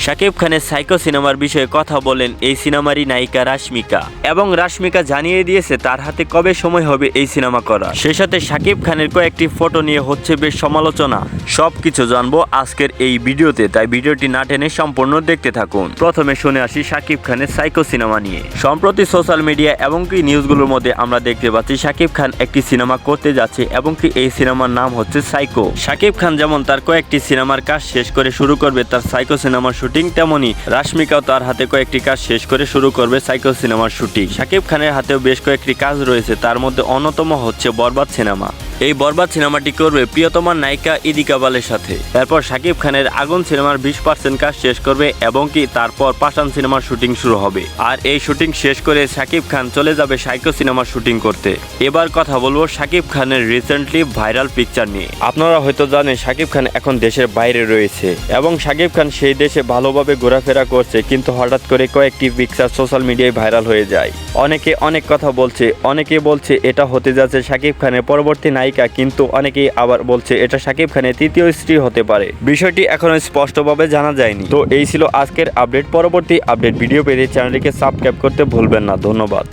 শাকিব খানের সাইকো সিনেমার বিষয়ে কথা বলেন এই সিনেমারই নায়িকা রাশমিকা, এবং রাশমিকা জানিয়ে দিয়েছে তার হাতে কবে সময় হবে এই সিনেমা করা। সেই সাথে শাকিব খানের কয়েকটি ফটো নিয়ে হচ্ছে বেশ সমালোচনা। সবকিছু জানবো আজকের এই ভিডিওতে, তাই ভিডিওটি না টেনে সম্পূর্ণ দেখতে থাকুন। প্রথমে শুনে আসি শাকিব খানের সাইকো সিনেমা নিয়ে। সম্প্রতি সোশ্যাল মিডিয়া এবং কি নিউজগুলোর মধ্যে আমরা দেখতে পাচ্ছি শাকিব খান একটি সিনেমা করতে যাচ্ছে, এবং কি এই সিনেমার নাম হচ্ছে সাইকো। শাকিব খান যেমন তার কয়েকটি সিনেমার কাজ শেষ করে শুরু করবে তার সাইকো সিনেমার শুটিং, তেমনি রাশমিকাও তার হাতে কয়েকটি কাজ শেষ করে শুরু করবে সাইকো সিনেমার শুটিং। শাকিব খানের হাতেও বেশ কয়েকটি কাজ রয়েছে, তার মধ্যে অন্যতম হচ্ছে বরবাদ সিনেমা। এই বরবাদ সিনেমাটি করবে প্রিয়তমার নায়িকা ইদিকা বালের সাথে। এরপর শাকিব খানের আগুন সিনেমার 20% কাজ শেষ করবে, এবং কি তারপর পাঠান সিনেমার শুটিং শুরু হবে। আর এই শুটিং শেষ করে শাকিব খান চলে যাবে সাইকো সিনেমার শুটিং করতে। এবার কথা বলবো শাকিব খানের রিসেন্টলি ভাইরাল পিকচার নিয়ে। আপনারা হয়তো জানেন শাকিব খান এখন দেশের বাইরে রয়েছে, এবং শাকিব খান সেই দেশে ভালোভাবে ঘোরাফেরা করছে, কিন্তু হঠাৎ করে কয়েকটি পিকচার সোশ্যাল মিডিয়ায় ভাইরাল হয়ে যায়। অনেকে অনেক কথা বলছে, অনেকে বলছে এটা হতে যাচ্ছে শাকিব খানের পরবর্তী নায়িকা, কিন্তু অনেকেই আবার বলছে এটা শাকিব খানের তৃতীয় স্ত্রী হতে পারে। বিষয়টি এখনো স্পষ্টভাবে জানা যায়নি। তো এই ছিল আজকের আপডেট। পরবর্তী আপডেট ভিডিও পেতে চ্যানেলটিকে সাবস্ক্রাইব করতে ভুলবেন না। ধন্যবাদ।